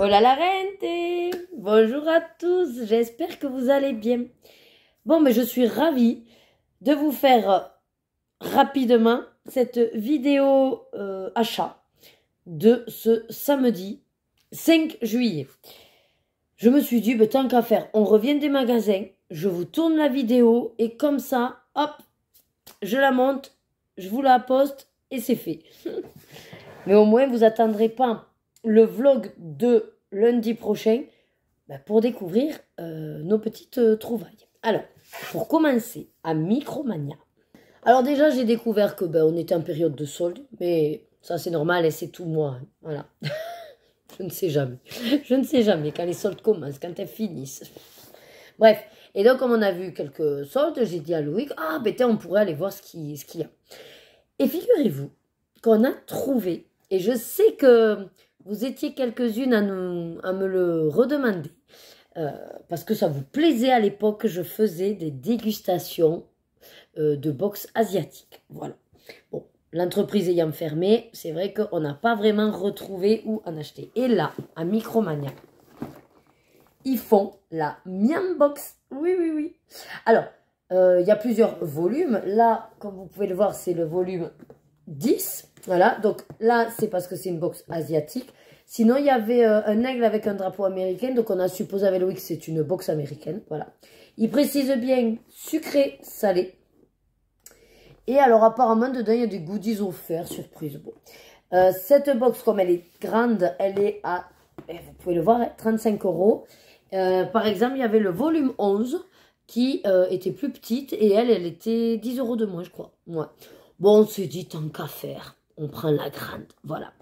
Hola la gente! Bonjour à tous, j'espère que vous allez bien. Bon, mais je suis ravie de vous faire rapidement cette vidéo achat de ce samedi 5 juillet. Je me suis dit, tant qu'à faire, on revient des magasins, je vous tourne la vidéo et comme ça, hop, je la monte, je vous la poste et c'est fait. Mais au moins, vous n'attendrez pas le vlog de lundi prochain pour découvrir nos petites trouvailles. Alors, pour commencer, à Micromania. Alors déjà, j'ai découvert que on était en période de solde, mais ça c'est normal et c'est tout moi. Hein. Voilà. Je ne sais jamais. Je ne sais jamais quand les soldes commencent, quand elles finissent. Bref, et donc comme on a vu quelques soldes, j'ai dit à Loïc, on pourrait aller voir ce qu'il y a. Et figurez-vous qu'on a trouvé, et je sais que vous étiez quelques-unes à me le redemander, parce que ça vous plaisait à l'époque, je faisais des dégustations de box asiatiques. Voilà. Bon, l'entreprise ayant fermé, c'est vrai qu'on n'a pas vraiment retrouvé où en acheter. Et là, à Micromania, ils font la Miam Box. Oui, oui, oui. Alors, il y a plusieurs volumes. Là, comme vous pouvez le voir, c'est le volume 10. Voilà, donc là, c'est parce que c'est une box asiatique. Sinon, il y avait un aigle avec un drapeau américain. Donc, on a supposé avec Loïc que c'est une box américaine. Voilà. Il précise bien sucré, salé. Et alors, apparemment, dedans, il y a des goodies offerts, surprise. Bon. Cette box, comme elle est grande, elle est à, vous pouvez le voir, 35 €. Par exemple, il y avait le volume 11 qui était plus petite et elle était 10 € de moins, je crois. Ouais. Bon, on s'est dit, tant qu'à faire, on prend la grande. Voilà.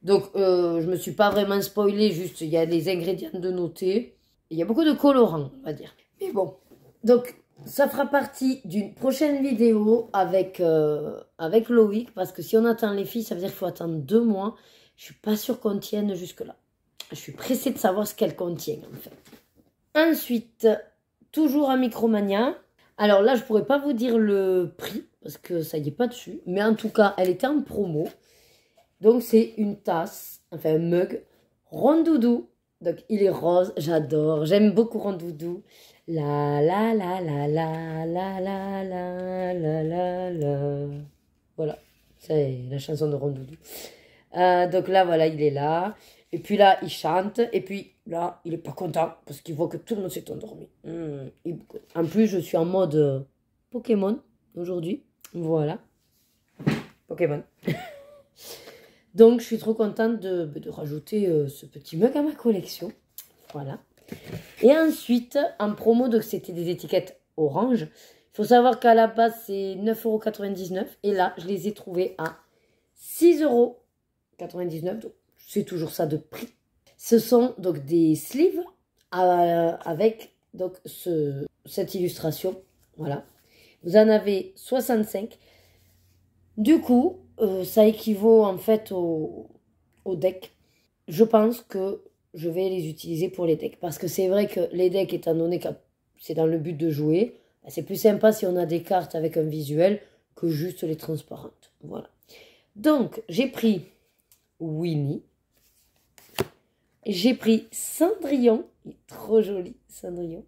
Donc, je me suis pas vraiment spoilée, juste, il y a des ingrédients de noter. Il y a beaucoup de colorants, on va dire. Mais bon, donc, ça fera partie d'une prochaine vidéo avec Loïc, parce que si on attend les filles, ça veut dire qu'il faut attendre 2 mois. Je suis pas sûre qu'on tienne jusque-là. Je suis pressée de savoir ce qu'elle contient, en fait. Ensuite, toujours à Micromania. Alors là, je pourrais pas vous dire le prix, parce que ça y est pas dessus. Mais en tout cas, elle était en promo. Donc, c'est une tasse, enfin un mug, Rondoudou. Donc, il est rose, j'adore. J'aime beaucoup Rondoudou. La la la la la la la la la la la. Voilà, c'est la chanson de Rondoudou. Donc là, voilà, il est là. Et puis là, il chante. Et puis là, il est pas content parce qu'il voit que tout le monde s'est endormi. En plus, je suis en mode Pokémon aujourd'hui. Voilà. Pokémon. Donc, je suis trop contente de rajouter ce petit mug à ma collection. Voilà. Et ensuite, en promo, donc c'était des étiquettes orange. Il faut savoir qu'à la base, c'est 9,99 €. Et là, je les ai trouvées à 6,99 €. Donc, c'est toujours ça de prix. Ce sont donc des sleeves avec donc cette illustration. Voilà. Vous en avez 65. Du coup, ça équivaut en fait au deck. Je pense que je vais les utiliser pour les decks. Parce que c'est vrai que les decks, étant donné que c'est dans le but de jouer, c'est plus sympa si on a des cartes avec un visuel que juste les transparentes. Voilà. Donc, j'ai pris Winnie. J'ai pris Cendrillon. Il est trop joli, Cendrillon.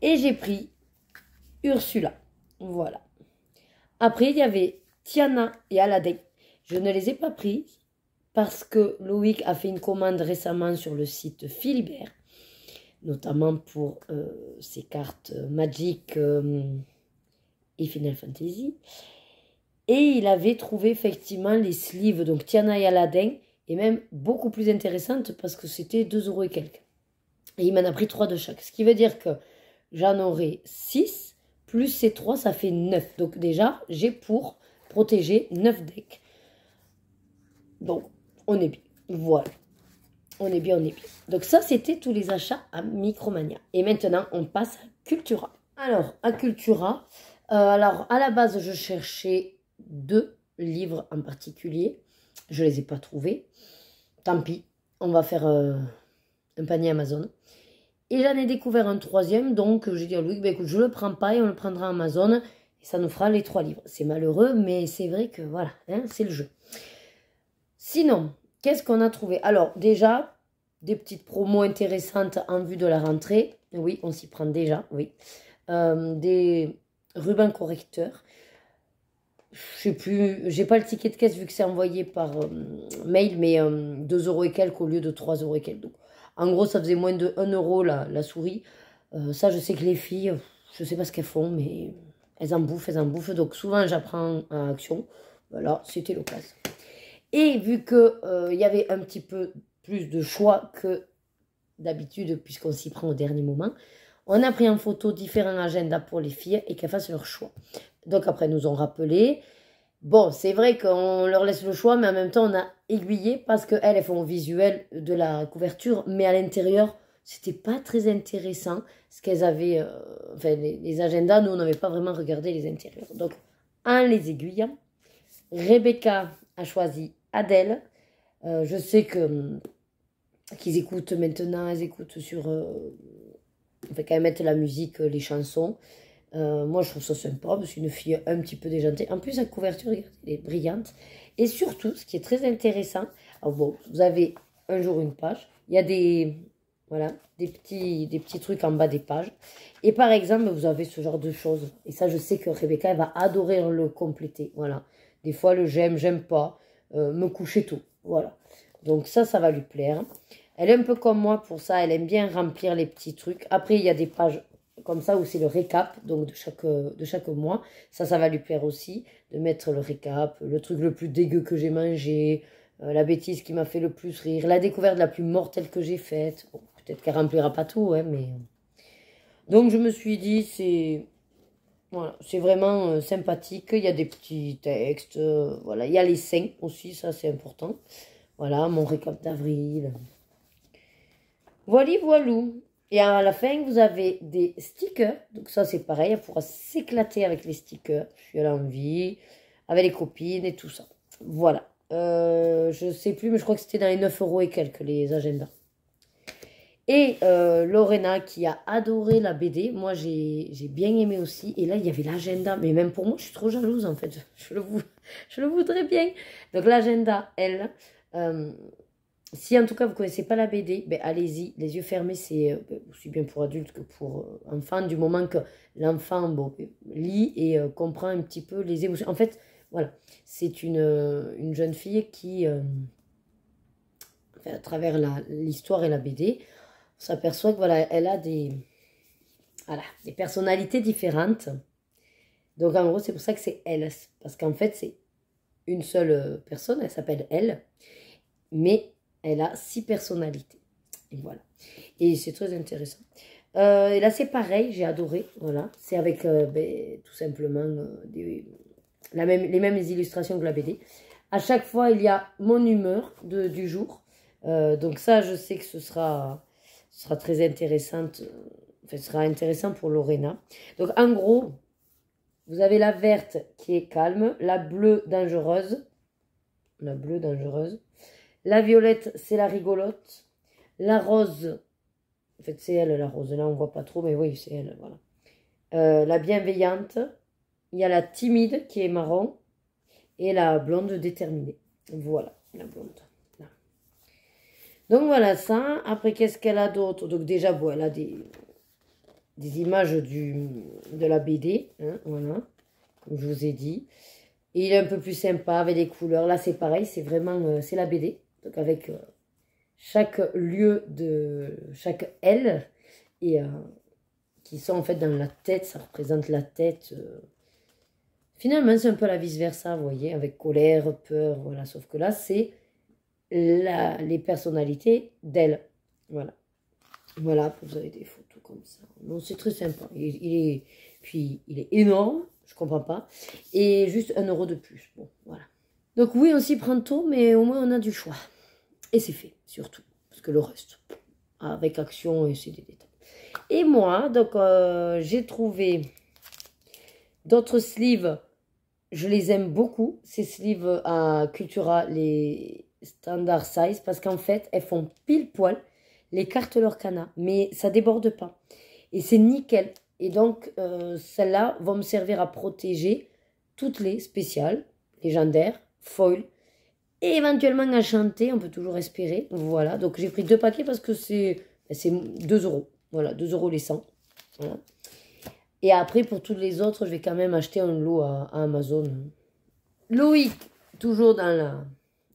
Et j'ai pris Ursula. Voilà. Après, il y avait Tiana et Aladdin. Je ne les ai pas prises parce que Loïc a fait une commande récemment sur le site Philibert, notamment pour ses cartes Magic et Final Fantasy. Et il avait trouvé effectivement les sleeves, donc Tiana et Aladdin, et même beaucoup plus intéressantes parce que c'était 2 € et quelques. Et il m'en a pris 3 de chaque. Ce qui veut dire que j'en aurai 6, plus ces 3, ça fait 9. Donc déjà, j'ai pour protéger 9 decks. Donc, on est bien. Voilà. On est bien, on est bien. Donc ça, c'était tous les achats à Micromania. Et maintenant, on passe à Cultura. Alors, à Cultura, alors à la base, je cherchais 2 livres en particulier. Je ne les ai pas trouvés. Tant pis, on va faire un panier Amazon. Et j'en ai découvert un 3e, donc j'ai dit à Louis, écoute, je ne le prends pas et on le prendra Amazon. Et ça nous fera les 3 livres. C'est malheureux, mais c'est vrai que voilà, hein, c'est le jeu. Sinon, qu'est-ce qu'on a trouvé? Alors, déjà, des petites promos intéressantes en vue de la rentrée. Oui, on s'y prend déjà, oui. Des rubans correcteurs. Je sais plus, j'ai pas le ticket de caisse vu que c'est envoyé par mail, mais 2 euros et quelques au lieu de 3 euros et quelques. Donc, en gros, ça faisait moins de 1 euro la souris. Ça, je sais que les filles, je sais pas ce qu'elles font, mais elles en bouffent, elles en bouffent. Donc, souvent, j'apprends à Action. Voilà, c'était l'occasion. Et vu qu'il y avait un petit peu plus de choix que d'habitude, puisqu'on s'y prend au dernier moment, on a pris en photo différents agendas pour les filles et qu'elles fassent leur choix. Donc après, nous ont rappelé. Bon, c'est vrai qu'on leur laisse le choix, mais en même temps, on a aiguillé parce qu'elles, elles font visuel de la couverture, mais à l'intérieur, c'était pas très intéressant. Ce qu'elles avaient, enfin, les agendas, nous, on n'avait pas vraiment regardé les intérieurs. Donc, en les aiguillant, Rebecca a choisi Adèle. Je sais que qu'ils écoutent maintenant, elles écoutent sur... enfin, quand elles mettent la musique, les chansons. Moi, je trouve ça sympa, parce qu'une fille un petit peu déjantée. En plus, la couverture, regardez, elle est brillante. Et surtout, ce qui est très intéressant, alors bon, vous avez un jour une page, il y a des, voilà, des petits trucs en bas des pages. Et par exemple, vous avez ce genre de choses. Et ça, je sais que Rebecca, elle va adorer le compléter. Voilà. Des fois, le j'aime pas, me coucher tôt. Voilà. Donc ça va lui plaire. Elle est un peu comme moi pour ça, elle aime bien remplir les petits trucs. Après, il y a des pages comme ça où c'est le récap donc de chaque mois. Ça va lui plaire aussi de mettre le récap, le truc le plus dégueu que j'ai mangé, la bêtise qui m'a fait le plus rire, la découverte la plus mortelle que j'ai faite. Bon, peut-être qu'elle remplira pas tout, hein, mais... Donc je me suis dit, c'est... Voilà, c'est vraiment sympathique. Il y a des petits textes, voilà. Il y a les seins aussi, ça c'est important. Voilà, mon récap d'avril. Voilà, voilou. Et à la fin, vous avez des stickers. Donc ça, c'est pareil. Elle pourra s'éclater avec les stickers. Si elle a envie. Avec les copines et tout ça. Voilà. Je sais plus, mais je crois que c'était dans les 9 euros et quelques, les agendas. Et Lorena, qui a adoré la BD. Moi, j'ai bien aimé aussi. Et là, il y avait l'agenda. Mais même pour moi, je suis trop jalouse, en fait. Je le voudrais bien. Donc, l'agenda, elle... si en tout cas vous ne connaissez pas la BD, ben allez-y, les yeux fermés, c'est aussi bien pour adultes que pour enfants, du moment que l'enfant bon, lit et comprend un petit peu les émotions. En fait, voilà, c'est une jeune fille qui, enfin, à travers l'histoire et la BD, on s'aperçoit que voilà, elle a voilà, des personnalités différentes. Donc en gros, c'est pour ça que c'est elle, parce qu'en fait, c'est une seule personne, elle s'appelle elle, mais elle a 6 personnalités. Et voilà. Et c'est très intéressant. Et là, c'est pareil, j'ai adoré. Voilà. C'est avec tout simplement les mêmes illustrations que la BD. À chaque fois, il y a mon humeur du jour. Donc ça, je sais que ce sera très intéressante. Enfin, ce sera intéressant pour Lorena. Donc en gros, vous avez la verte qui est calme, la bleue dangereuse. La bleue dangereuse. La violette, c'est la rigolote. La rose, en fait, c'est elle, la rose. Là, on ne voit pas trop, mais oui, c'est elle, voilà. La bienveillante. Il y a la timide, qui est marron. Et la blonde déterminée. Voilà, la blonde. Là. Donc, voilà ça. Après, qu'est-ce qu'elle a d'autre? Donc, déjà, bon, elle a des images de la BD. Hein, voilà, comme je vous ai dit. Et il est un peu plus sympa, avec des couleurs. Là, c'est pareil, c'est vraiment... c'est la BD. Donc avec chaque lieu de chaque aile et qui sont en fait dans la tête, ça représente la tête. Finalement, c'est un peu la vice-versa, vous voyez, avec colère, peur, voilà. Sauf que là, c'est les personnalités d'elle. Voilà. Voilà, vous avez des photos comme ça. Bon, c'est très sympa. Puis, il est énorme, je comprends pas. Et juste 1 euro de plus. Bon, voilà. Donc oui, on s'y prend tôt, mais au moins on a du choix. Et c'est fait, surtout. Parce que le reste, avec Action, et c'est des détails. Et moi, donc, j'ai trouvé d'autres sleeves. Je les aime beaucoup. Ces sleeves à Cultura, les standard size. Parce qu'en fait, elles font pile poil les cartes Lorcana. Mais ça déborde pas. Et c'est nickel. Et donc, celles-là vont me servir à protéger toutes les spéciales, légendaires, foil éventuellement à chanter, on peut toujours espérer. Voilà, donc j'ai pris 2 paquets parce que c'est 2 euros. Voilà, 2 euros les 100. Voilà. Et après, pour tous les autres, je vais quand même acheter un lot à Amazon. Loïc, toujours dans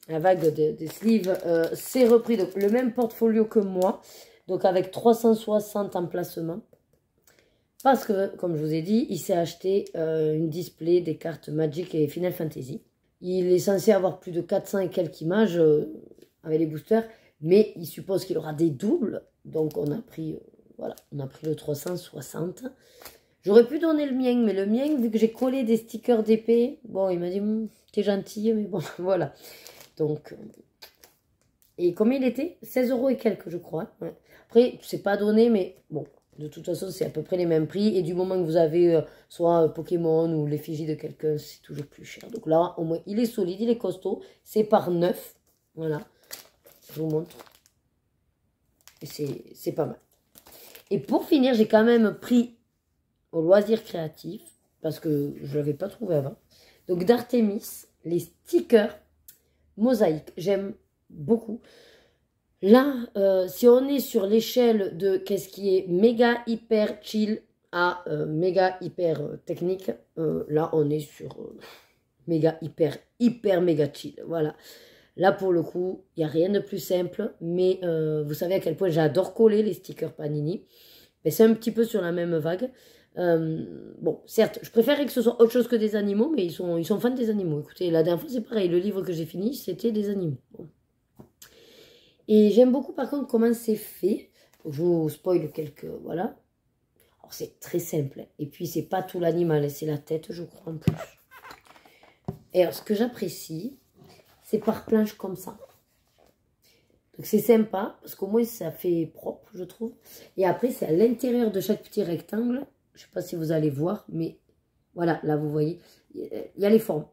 la vague des sleeves, s'est repris donc, le même portfolio que moi. Donc avec 360 emplacements. Parce que, comme je vous ai dit, il s'est acheté une display des cartes Magic et Final Fantasy. Il est censé avoir plus de 400 et quelques images avec les boosters. Mais il suppose qu'il aura des doubles. Donc on a pris, voilà, on a pris le 360. J'aurais pu donner le mien, mais le mien, vu que j'ai collé des stickers d'épée, bon, il m'a dit, t'es gentil, mais bon, voilà. Donc, et combien il était? 16 euros et quelques, je crois. Ouais. Après, c'est pas donné, mais bon, de toute façon, c'est à peu près les mêmes prix. Et du moment que vous avez soit Pokémon ou l'effigie de quelqu'un, c'est toujours plus cher. Donc là, au moins, il est solide, il est costaud. C'est par 9. Voilà. Je vous montre. Et c'est pas mal. Et pour finir, j'ai quand même pris au loisir créatif, parce que je ne l'avais pas trouvé avant. Donc d'Artemis, les stickers mosaïques, j'aime beaucoup. Là, si on est sur l'échelle de qu'est-ce qui est méga hyper chill à méga hyper technique, là on est sur méga hyper méga chill. Voilà. Là pour le coup, il n'y a rien de plus simple, mais vous savez à quel point j'adore coller les stickers Panini. Mais c'est un petit peu sur la même vague. Bon, certes, je préférerais que ce soit autre chose que des animaux, mais ils sont fans des animaux. Écoutez, la dernière fois, c'est pareil. Le livre que j'ai fini, c'était des animaux. Bon. Et j'aime beaucoup, par contre, comment c'est fait. Je vous spoil quelques... Voilà. Alors, c'est très simple. Et puis, c'est pas tout l'animal, c'est la tête, je crois, en plus. Et alors, ce que j'apprécie, c'est par planche comme ça. Donc, c'est sympa, parce qu'au moins, ça fait propre, je trouve. Et après, c'est à l'intérieur de chaque petit rectangle. Je ne sais pas si vous allez voir, mais voilà, là, vous voyez, il y a les formes.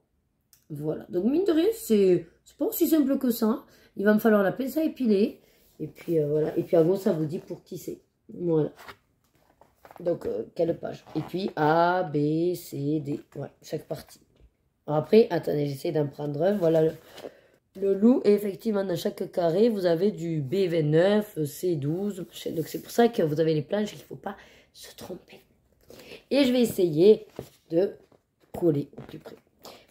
Voilà. Donc, mine de rien, c'est pas aussi simple que ça. Il va me falloir la pince à épiler. Et puis, voilà. Et puis, en gros, ça vous dit pour qui c'est. Voilà. Donc, quelle page? Et puis, A, B, C, D. Voilà, chaque partie. Alors après, attendez, j'essaie d'en prendre un. Voilà le loup. Et effectivement, dans chaque carré, vous avez du B29, C12. Donc, c'est pour ça que vous avez les planches et qu'il ne faut pas se tromper. Et je vais essayer de coller au plus près.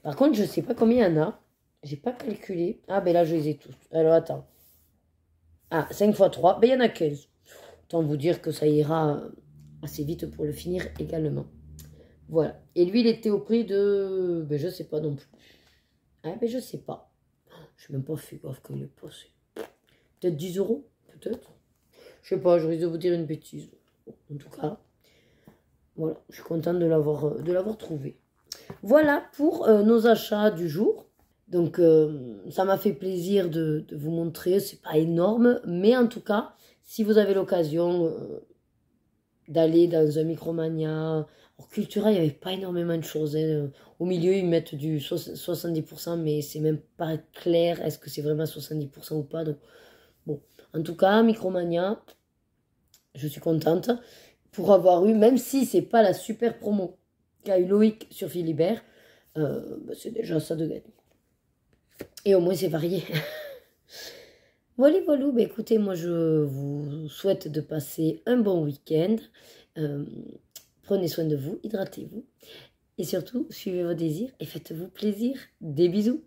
Par contre, je ne sais pas combien il y en a. J'ai pas calculé. Ah, ben là, je les ai tous. Alors, attends. Ah, 5 x 3. Ben, il y en a 15. Autant vous dire que ça ira assez vite pour le finir également. Voilà. Et lui, il était au prix de... Ben, je sais pas non plus. Ah, ben, je sais pas. Je n'ai même pas fait gaffe quand il est passé. Peut-être 10 euros. Peut-être. Je sais pas, je risque de vous dire une bêtise. Bon, en tout cas... Voilà, je suis contente de l'avoir trouvé. Voilà pour nos achats du jour. Donc, ça m'a fait plaisir de vous montrer. C'est pas énorme, mais en tout cas, si vous avez l'occasion d'aller dans un Micromania, alors Cultura, il n'y avait pas énormément de choses. Hein. Au milieu, ils mettent du 70%, mais c'est même pas clair. Est-ce que c'est vraiment 70% ou pas? Donc, bon, en tout cas, Micromania, je suis contente pour avoir eu, même si c'est pas la super promo qu'a eu Loïc sur Philibert, bah c'est déjà ça de gagner. Et au moins c'est varié. Voilà, voilà, bah écoutez, moi je vous souhaite de passer un bon week-end. Prenez soin de vous, hydratez-vous. Et surtout, suivez vos désirs et faites-vous plaisir. Des bisous.